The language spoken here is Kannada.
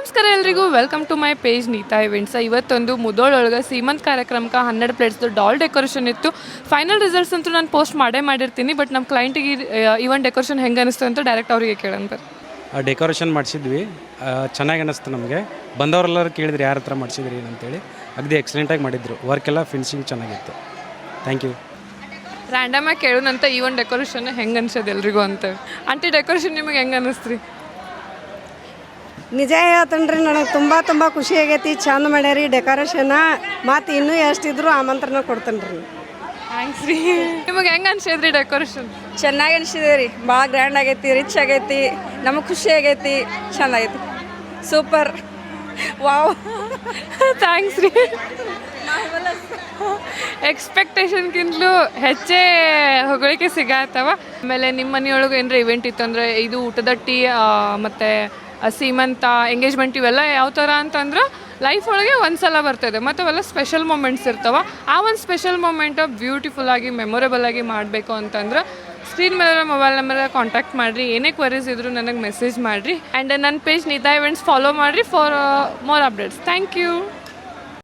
ನಮಸ್ಕಾರ ಎಲ್ರಿಗೂ welcome to my page Neeta events. ಇವತ್ತೊಂದು ಮುದೋಳೊಳಗೆ ಸೀಮಂತ್ ಕಾರ್ಯಕ್ರಮಕ್ಕೆ 12 ಪ್ಲೇಟ್ಸ್ದು ಡಾಲ್ ಡೆಕೋರೇಷನ್ ಇತ್ತು. ಫೈನಲ್ ರಿಸಲ್ಟ್ಸ್ ಅಂತೂ ನಾನು ಪೋಸ್ಟ್ ಮಾಡಿರ್ತೀನಿ. ಬಟ್ ನಮ್ಮ ಕ್ಲೈಂಟಿಗೆ ಈವನ್ ಡೆಕೋರೇಷನ್ ಹೆಂಗೆ ಅನಿಸ್ತು ಅಂತ ಡೈರೆಕ್ಟ್ ಅವರಿಗೆ ಕೇಳೋಣ. ಡೆಕೋರೇಷನ್ ಮಾಡಿಸಿದ್ವಿ, ಚೆನ್ನಾಗಿ ಅನ್ನಿಸ್ತು ನಮಗೆ. ಬಂದವರೆಲ್ಲರೂ ಕೇಳಿದ್ರು ಯಾರ ಹತ್ರ ಮಾಡಿಸಿದ್ರಿ ಅಂತೇಳಿ. ಅಗದಿ ಎಕ್ಸಲೆಂಟಾಗಿ ಮಾಡಿದ್ರು. ವರ್ಕೆಲ್ಲ ಫಿನಿಶಿಂಗ್ ಚೆನ್ನಾಗಿತ್ತು. Thank you. ರ್ಯಾಂಡಮಾಗಿ ಕೇಳೋಣಂತ ಈವನ್ ಡೆಕೋರೇಷನ್ ಹೆಂಗೆ ಅನ್ಸೋದು ಎಲ್ರಿಗೂ ಅಂತ. ಆಂಟಿ ಡೆಕೋರೇಷನ್ ನಿಮಗೆ ಹೆಂಗೆ ಅನ್ನಿಸ್ತು ರೀ? ನಿಜ ಹೇಳ್ತೇನೆ ನನಗೆ ತುಂಬ ಖುಷಿ ಆಗೈತಿ. ಚಂದ ಮಾಡ್ಯಾರಿ ಡೆಕೋರೇಷನ್. ಮತ್ತು ಇನ್ನೂ ಎಷ್ಟಿದ್ರು ಆಮಂತ್ರಣ ಕೊಡ್ತೇನೆ ರೀ. ಥ್ಯಾಂಕ್ಸ್ ರೀ. ನಿಮಗೆ ಹೆಂಗೆ ಅನ್ಸಿದ್ರಿ ಡೆಕೋರೇಷನ್? ಚೆನ್ನಾಗಿ ಅನಿಸಿದೆ ರೀ. ಭಾಳ ಗ್ರ್ಯಾಂಡ್ ಆಗೈತಿ, ರಿಚ್ ಆಗೈತಿ, ನಮಗೆ ಖುಷಿ ಆಗೈತಿ, ಚೆನ್ನಾಗೈತಿ, ಸೂಪರ್, ವಾವ್. ಥ್ಯಾಂಕ್ಸ್ ರೀ. ಎಕ್ಸ್ಪೆಕ್ಟೇಷನ್ಗಿಂತಲೂ ಹೆಚ್ಚೇ ಹೊಗಳಿಕೆ ಸಿಗತ್ತವ. ಆಮೇಲೆ ನಿಮ್ಮ ಮನೆಯೊಳಗೆ ಏನಾರ ಇವೆಂಟ್ ಇತ್ತು ಅಂದರೆ ಇದು ಊಟದಟ್ಟಿ ಮತ್ತು ಸೀಮಂತ, ಎಂಗೇಜ್ಮೆಂಟ್ ಇವೆಲ್ಲ ಯಾವ ಥರ ಅಂತಂದ್ರೆ ಲೈಫ್ ಒಳಗೆ ಒಂದು ಸಲ ಬರ್ತದೆ ಮತ್ತು ಅವೆಲ್ಲ ಸ್ಪೆಷಲ್ ಮೂಮೆಂಟ್ಸ್ ಇರ್ತವೆ. ಆ ಒಂದು ಸ್ಪೆಷಲ್ ಮೂಮೆಂಟ್ ಬ್ಯೂಟಿಫುಲ್ಲಾಗಿ ಮೆಮೊರೇಬಲಾಗಿ ಮಾಡಬೇಕು ಅಂತಂದ್ರೆ ಸ್ಕ್ರೀನ್ ಮೇಲೆ ಮೊಬೈಲ್ ನಂಬರ್ ಕಾಂಟ್ಯಾಕ್ಟ್ ಮಾಡಿರಿ. ಏನೇ ಕ್ವರೀಸ್ ಇದ್ದರೂ ನನಗೆ ಮೆಸೇಜ್ ಮಾಡಿರಿ. ಆ್ಯಂಡ್ ನನ್ನ ಪೇಜ್ ನೀತಾ ಇವೆಂಟ್ಸ್ ಫಾಲೋ ಮಾಡಿರಿ for more updates. Thank you.